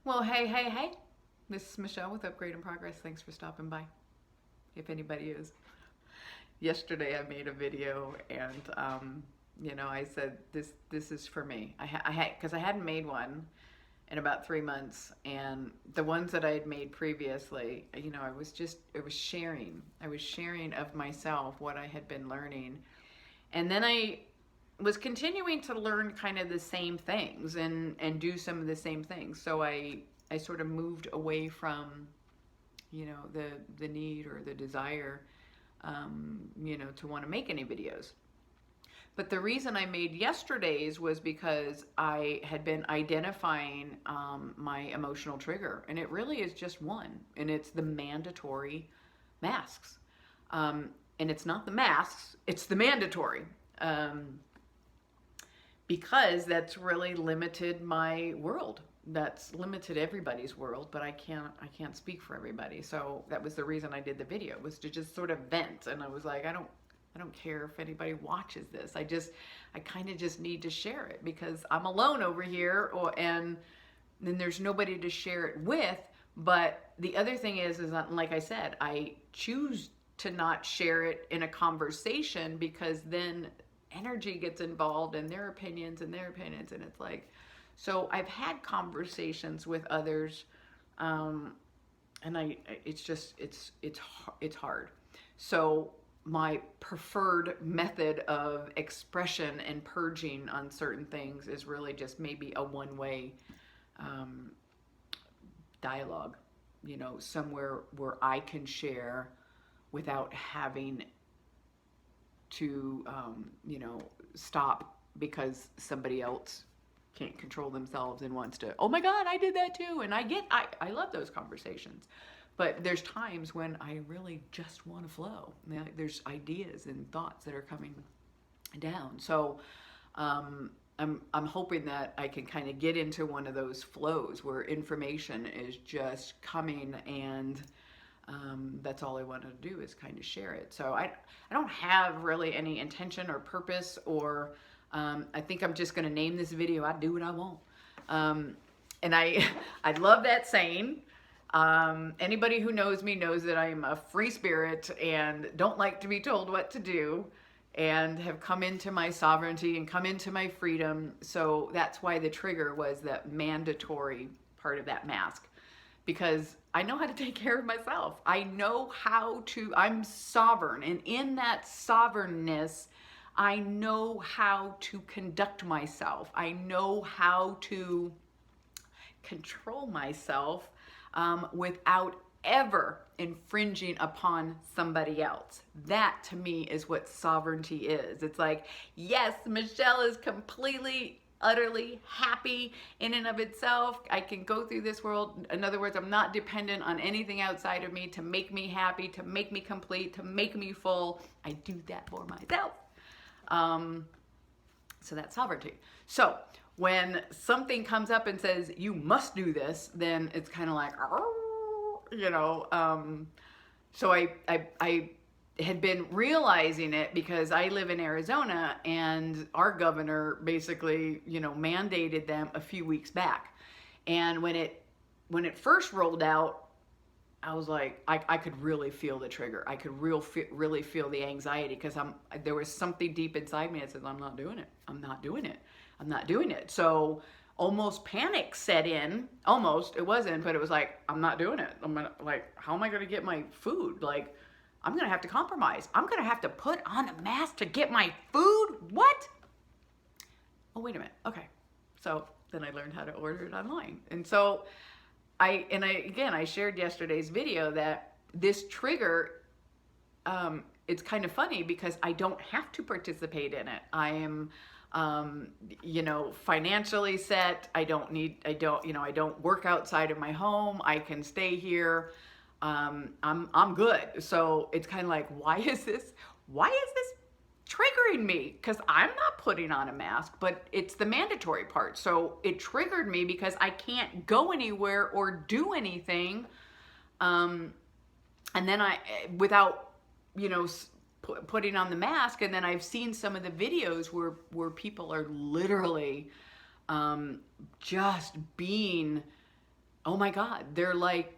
Well, hey. This is Michelle with Upgrade in Progress. Thanks for stopping by, if anybody is. Yesterday I made a video and, I said, this is for me. Because I hadn't made one in about 3 months, and the ones that I had made previously, it was sharing. I was sharing of myself, what I had been learning. And then I was continuing to learn kind of the same things and do some of the same things. So I sort of moved away from, the need or the desire, to want to make any videos. But the reason I made yesterday's was because I had been identifying my emotional trigger, and it really is just one, and it's the mandatory masks. And it's not the masks, it's the mandatory. Because that's really limited my world. That's limited everybody's world, but I can't speak for everybody. So that was the reason I did the video, was to just sort of vent. And I was like, I don't care if anybody watches this. I kind of just need to share it because I'm alone over here, and then there's nobody to share it with. But the other thing is like I said, I choose to not share it in a conversation because then energy gets involved and their opinions, and it's like, so I've had conversations with others, and it's hard. So my preferred method of expression and purging on certain things is really just maybe a one-way dialogue, somewhere where I can share without having to, stop because somebody else can't control themselves and wants to, oh my God, I did that too. And I love those conversations. But there's times when I really just want to flow. There's ideas and thoughts that are coming down. So I'm hoping that I can kind of get into one of those flows where information is just coming, and that's all I wanted to do is kind of share it. So I don't have really any intention or purpose, or I think I'm just going to name this video, I do what I want. And I love that saying. Anybody who knows me knows that I'm a free spirit and don't like to be told what to do, and have come into my sovereignty and come into my freedom. So that's why the trigger was that mandatory part of that mask, because I know how to take care of myself. I know I'm sovereign, and in that sovereignness, I know how to conduct myself. I know how to control myself without ever infringing upon somebody else. That to me is what sovereignty is. It's like, yes, Michelle is completely, utterly happy in and of itself. I can go through this world. In other words, I'm not dependent on anything outside of me to make me happy, to make me complete, to make me full. I do that for myself. So that's sovereignty. So when something comes up and says, you must do this, then it's kind of like, so I had been realizing it because I live in Arizona, and our governor basically, mandated them a few weeks back. And when it first rolled out, I was like, I could really feel the trigger. I could really feel the anxiety, because there was something deep inside me that says, I'm not doing it. I'm not doing it. I'm not doing it. So almost panic set in. Almost, it wasn't, but it was like, I'm not doing it. How am I going to get my food? Like, I'm going to have to compromise. I'm going to have to put on a mask to get my food? What? Oh, wait a minute. Okay. So then I learned how to order it online. And so I shared yesterday's video that this trigger, it's kind of funny because I don't have to participate in it. I am, financially set. I don't work outside of my home. I can stay here. I'm good. So it's kind of like, why is this triggering me? Because I'm not putting on a mask, but it's the mandatory part. So it triggered me because I can't go anywhere or do anything. And then without, putting on the mask. And then I've seen some of the videos where people are literally, just being oh my God, they're like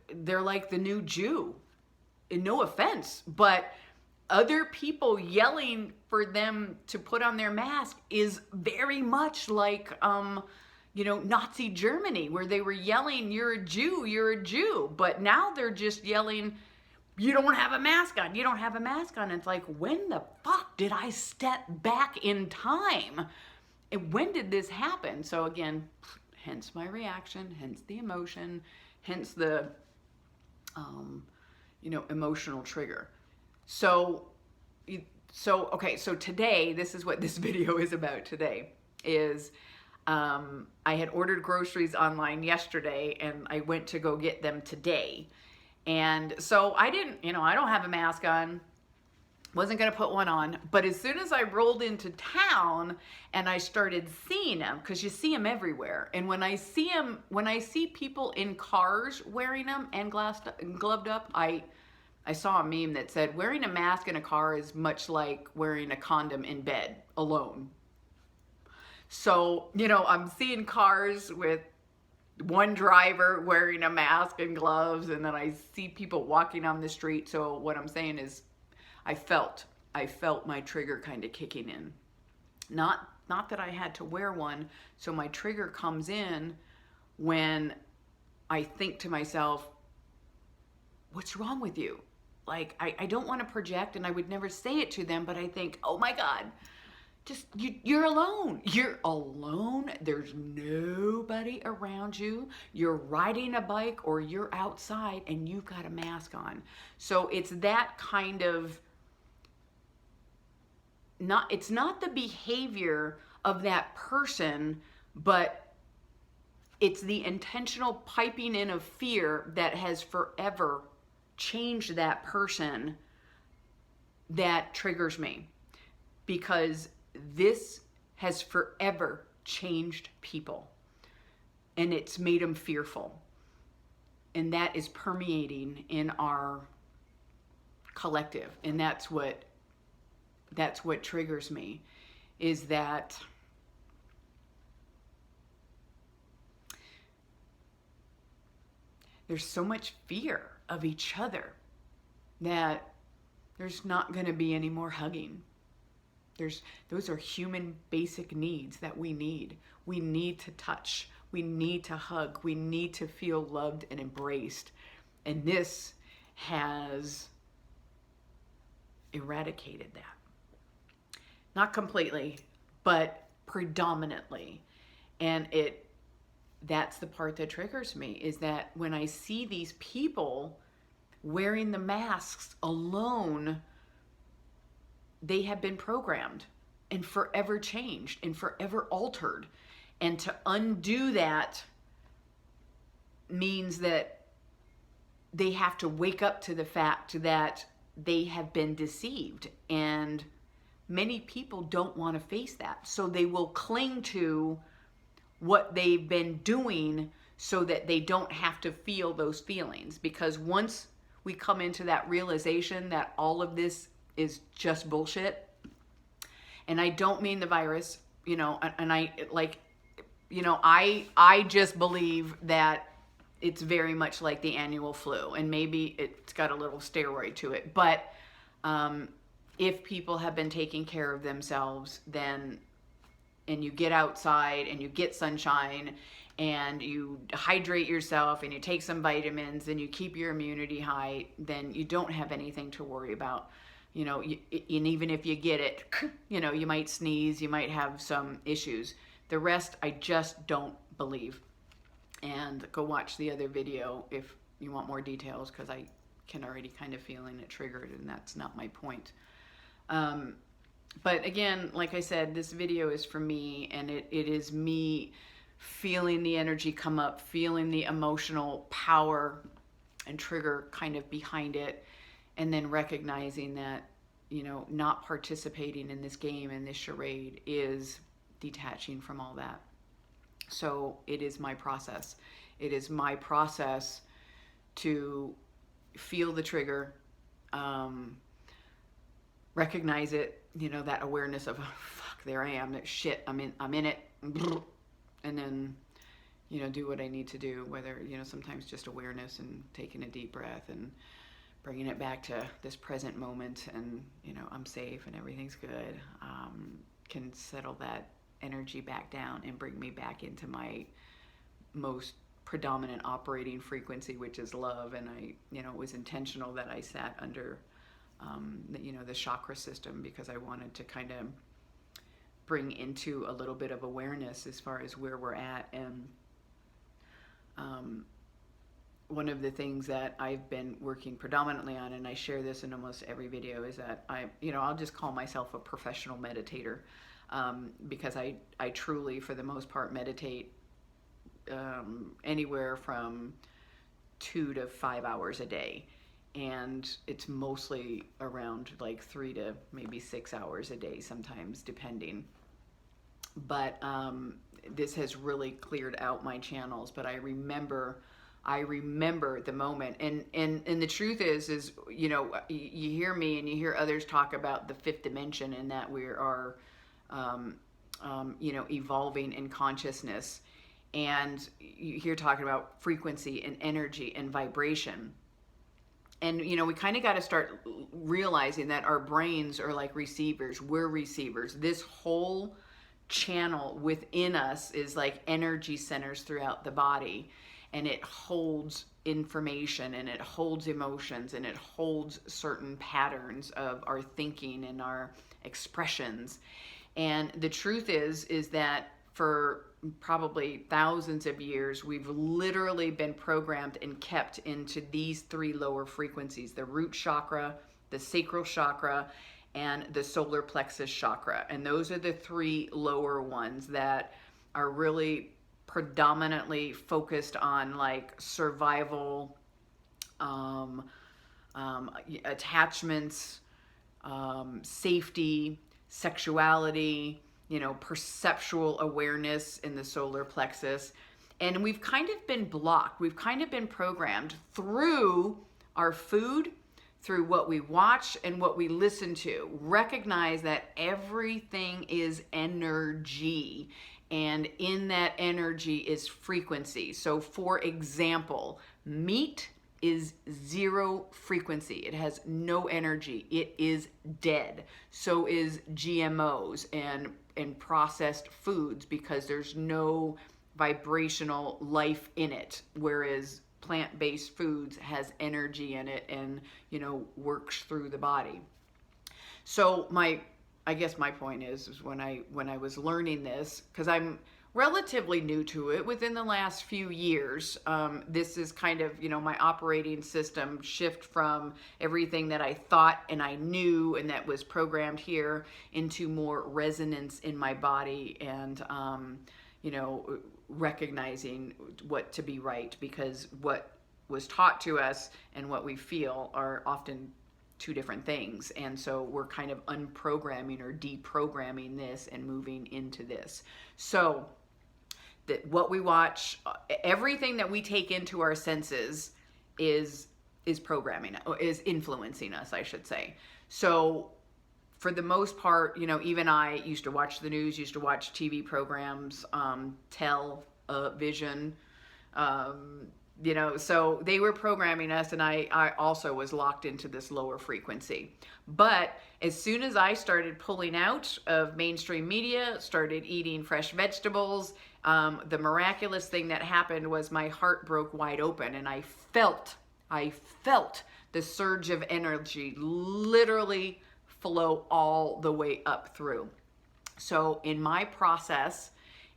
the new Jew. And no offense, but other people yelling for them to put on their mask is very much like, Nazi Germany, where they were yelling, "You're a Jew, you're a Jew." But now they're just yelling, "You don't have a mask on, you don't have a mask on." It's like, when the fuck did I step back in time? And when did this happen? So again, hence my reaction, hence the emotion, hence the, emotional trigger. Okay, so today, this is what this video is about today, is I had ordered groceries online yesterday and I went to go get them today. And so I don't have a mask on, wasn't going to put one on, but as soon as I rolled into town and I started seeing them, because you see them everywhere, and when I see people in cars wearing them and gloved up, I saw a meme that said wearing a mask in a car is much like wearing a condom in bed alone. So, I'm seeing cars with one driver wearing a mask and gloves, and then I see people walking on the street. So what I'm saying is I felt my trigger kind of kicking in. Not that I had to wear one. So my trigger comes in when I think to myself, what's wrong with you? Like, I don't want to project, and I would never say it to them, but I think, oh my God, just, you're alone. You're alone. There's nobody around you. You're riding a bike or you're outside and you've got a mask on. So it's that kind of, it's not the behavior of that person, but it's the intentional piping in of fear that has forever changed that person that triggers me, because this has forever changed people and it's made them fearful, and that is permeating in our collective. And that's what triggers me, is that there's so much fear of each other that there's not going to be any more hugging. Those are human basic needs that we need. We need to touch. We need to hug. We need to feel loved and embraced. And this has eradicated that. Not completely, but predominantly. And that's the part that triggers me, is that when I see these people wearing the masks alone, they have been programmed and forever changed and forever altered. And to undo that means that they have to wake up to the fact that they have been deceived. And many people don't want to face that. So they will cling to what they've been doing so that they don't have to feel those feelings. Because once we come into that realization that all of this is just bullshit, and I don't mean the virus, and I just believe that it's very much like the annual flu, and maybe it's got a little steroid to it. But if people have been taking care of themselves, then, and you get outside and you get sunshine and you hydrate yourself and you take some vitamins and you keep your immunity high, then you don't have anything to worry about. And even if you get it, you might sneeze, you might have some issues. The rest, I just don't believe. And go watch the other video if you want more details, because I can already kind of feeling it triggered, and that's not my point. But again, like I said, this video is for me, and it is me feeling the energy come up, feeling the emotional power and trigger kind of behind it, and then recognizing that, not participating in this game and this charade is detaching from all that. So it is my process. It is my process to feel the trigger, recognize it, that awareness of, oh, fuck, there I am, that shit, I'm in it, and then do what I need to do, whether, sometimes just awareness and taking a deep breath and bringing it back to this present moment, and, I'm safe and everything's good, can settle that energy back down and bring me back into my most predominant operating frequency, which is love. And it was intentional that I sat under, the chakra system, because I wanted to kind of bring into a little bit of awareness as far as where we're at. And one of the things that I've been working predominantly on, and I share this in almost every video, is that I'll just call myself a professional meditator, because I truly, for the most part, meditate anywhere from 2 to 5 hours a day. And it's mostly around like 3 to maybe 6 hours a day, sometimes, depending. But this has really cleared out my channels. But I remember the moment, and the truth is you hear me and you hear others talk about the fifth dimension, and that we are evolving in consciousness, and you hear talking about frequency and energy and vibration. And, we kind of got to start realizing that our brains are like receivers. We're receivers. This whole channel within us is like energy centers throughout the body. And it holds information, and it holds emotions, and it holds certain patterns of our thinking and our expressions. And the truth is that for probably thousands of years, we've literally been programmed and kept into these 3 lower frequencies: the root chakra, the sacral chakra, and the solar plexus chakra. And those are the 3 lower ones that are really predominantly focused on like survival, attachments, safety, sexuality, perceptual awareness in the solar plexus. And we've kind of been blocked. We've kind of been programmed through our food, through what we watch and what we listen to. Recognize that everything is energy, and in that energy is frequency. So for example, meat is 0 frequency. It has no energy. It is dead. So is GMOs and processed foods, because there's no vibrational life in it, whereas plant-based foods has energy in it and works through the body. So I guess my point is when I was learning this, because I'm relatively new to it within the last few years, this is kind of my operating system shift from everything that I thought and I knew and that was programmed here into more resonance in my body, and recognizing what to be right, because what was taught to us and what we feel are often 2 different things. And so we're kind of unprogramming or deprogramming this and moving into this. So that what we watch, everything that we take into our senses is programming, is influencing us, I should say. So for the most part, even I used to watch the news, used to watch TV programs, television, so they were programming us, and I also was locked into this lower frequency. But as soon as I started pulling out of mainstream media, started eating fresh vegetables, the miraculous thing that happened was my heart broke wide open, and I felt the surge of energy literally flow all the way up through. So in my process,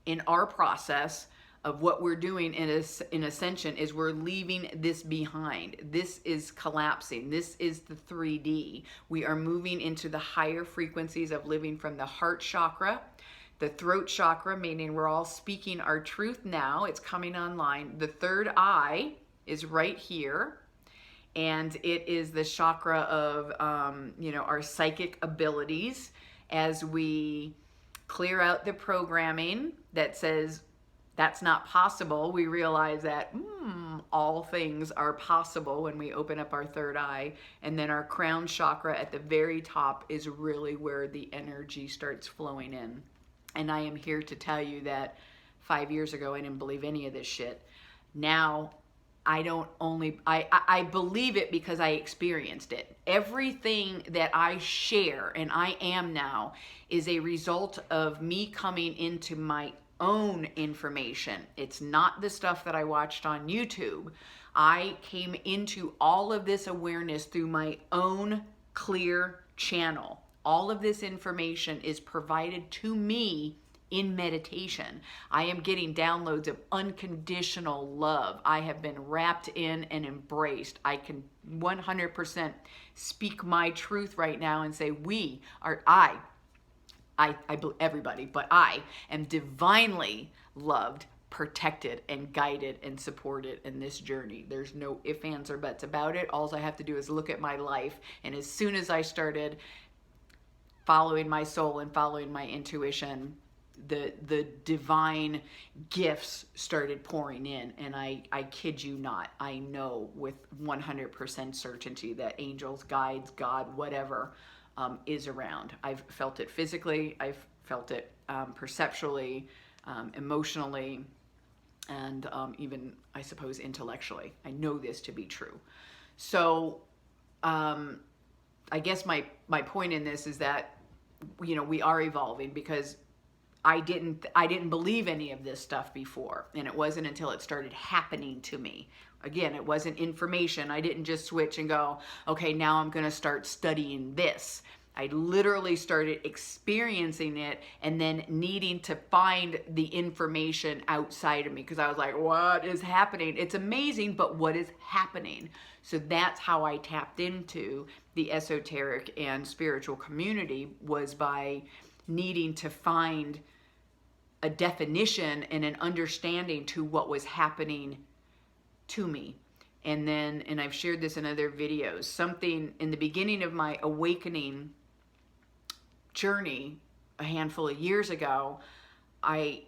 in our process of what we're doing in ascension, is we're leaving this behind. This is collapsing. This is the 3D. We are moving into the higher frequencies of living from the heart chakra, the throat chakra, meaning we're all speaking our truth now. It's coming online. The third eye is right here, and it is the chakra of our psychic abilities. As we clear out the programming that says that's not possible, we realize that all things are possible when we open up our third eye. And then our crown chakra at the very top is really where the energy starts flowing in. And I am here to tell you that 5 years ago, I didn't believe any of this shit. Now, I believe it because I experienced it. Everything that I share and I am now is a result of me coming into my own information. It's not the stuff that I watched on YouTube. I came into all of this awareness through my own clear channel. All of this information is provided to me in meditation. I am getting downloads of unconditional love. I have been wrapped in and embraced. I can 100% speak my truth right now and say everybody, but I am divinely loved, protected, and guided and supported in this journey. There's no ifs, ands, or buts about it. All I have to do is look at my life. And as soon as I started following my soul and following my intuition, the divine gifts started pouring in. And I kid you not, I know with 100% certainty that angels, guides, God, whatever, is around. I've felt it physically, I've felt it perceptually, emotionally, and even, I suppose, intellectually. I know this to be true. So I guess my point in this is that, you know, we are evolving, because I didn't believe any of this stuff before, and it wasn't until it started happening to me. Again, it wasn't information. I didn't just switch and go, okay, now I'm going to start studying this. I literally started experiencing it and then needing to find the information outside of me, because I was like, what is happening? It's amazing, but what is happening? So that's how I tapped into the esoteric and spiritual community, was by needing to find a definition and an understanding to what was happening to me. And I've shared this in other videos, something in the beginning of my awakening journey a handful of years ago, I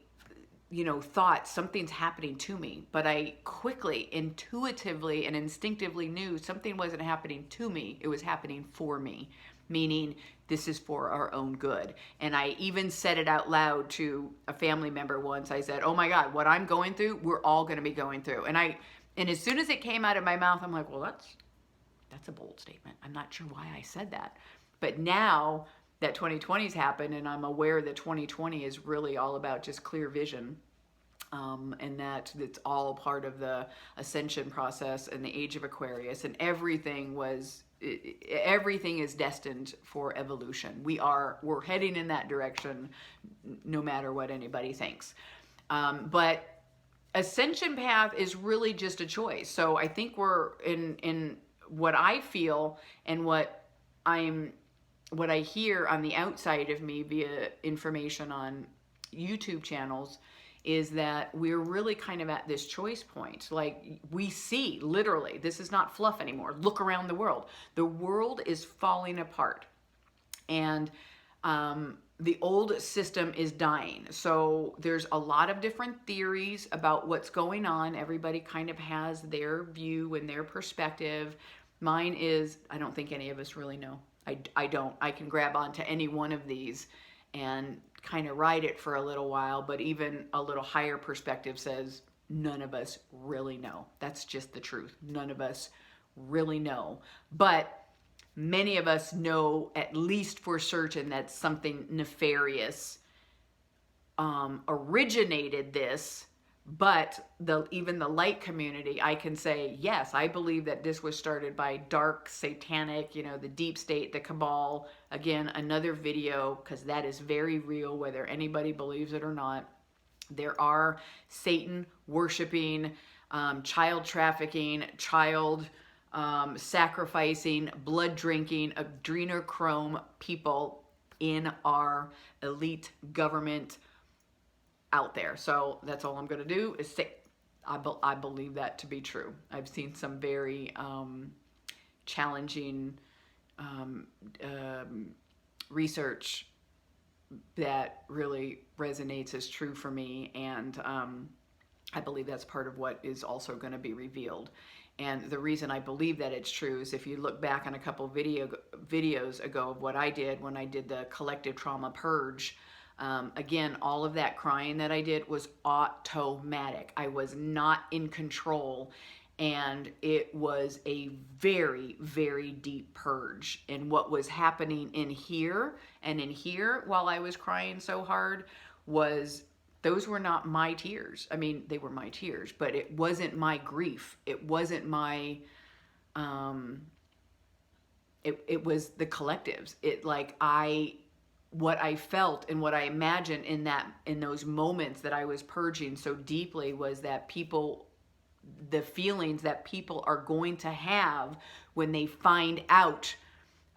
thought something's happening to me, but I quickly, intuitively, and instinctively knew something wasn't happening to me, it was happening for me, meaning this is for our own good. And I even said it out loud to a family member once. I said, oh my God, what I'm going through, we're all going to be going through. And as soon as it came out of my mouth, I'm like, well, that's a bold statement. I'm not sure why I said that. But now that 2020's happened, and I'm aware that 2020 is really all about just clear vision, and that it's all part of the ascension process and the age of Aquarius, and everything is destined for evolution. We're heading in that direction, no matter what anybody thinks. But ascension path is really just a choice. So I think we're in what I feel and what I hear on the outside of me via information on YouTube channels, is that we're really kind of at this choice point. Like, we see, literally, this is not fluff anymore. Look around the world. The world is falling apart. And the old system is dying. So there's a lot of different theories about what's going on. Everybody kind of has their view and their perspective. Mine is, I don't think any of us really know. I don't. I can grab onto any one of these and kind of ride it for a little while, but even a little higher perspective says none of us really know. That's just the truth. None of us really know. But many of us know, at least for certain, that something nefarious originated this. But even the light community, I can say, yes, I believe that this was started by dark, satanic, the deep state, the cabal. Again, another video, because that is very real, whether anybody believes it or not. There are Satan worshiping, child trafficking, child sacrificing, blood drinking, adrenochrome people in our elite government out there. So that's all I'm going to do is say I believe that to be true. I've seen some very challenging research that really resonates as true for me, and I believe that's part of what is also going to be revealed. And the reason I believe that it's true is if you look back on a couple videos ago of what I did when I did the collective trauma purge, Again, all of that crying that I did was automatic. I was not in control. And it was a very, very deep purge. And what was happening in here and in here while I was crying so hard was those were not my tears. I mean, they were my tears, but it wasn't my grief. It wasn't my, it was the collectives. What I felt and what I imagined in those moments that I was purging so deeply was that the feelings that people are going to have when they find out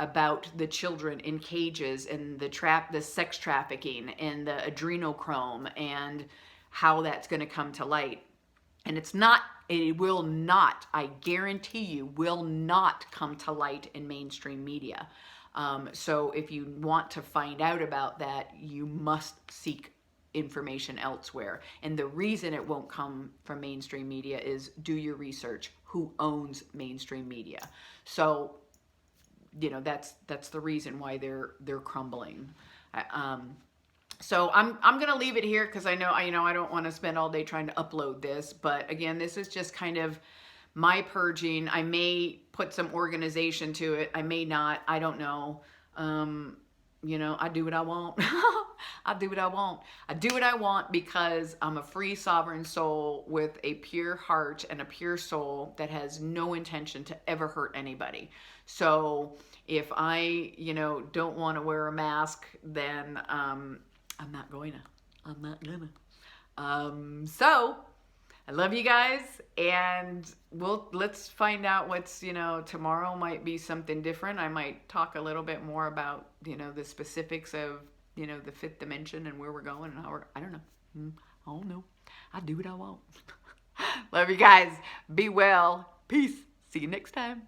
about the children in cages and the sex trafficking and the adrenochrome and how that's going to come to light. And it will not, I guarantee you, will not come to light in mainstream media. So if you want to find out about that, you must seek information elsewhere. And the reason it won't come from mainstream media is do your research. Who owns mainstream media? So, that's the reason why they're crumbling. So I'm going to leave it here because I don't want to spend all day trying to upload this. But again, this is just kind of my purging. I may put some organization to it. I may not. I don't know. I do what I want. I do what I want. I do what I want because I'm a free sovereign soul with a pure heart and a pure soul that has no intention to ever hurt anybody. So if I, don't want to wear a mask, then I'm not going to. I'm not gonna. So I love you guys, and let's find out what's, tomorrow might be something different. I might talk a little bit more about, the specifics of, the fifth dimension and where we're going and I don't know. I don't know. I do what I want. Love you guys. Be well. Peace. See you next time.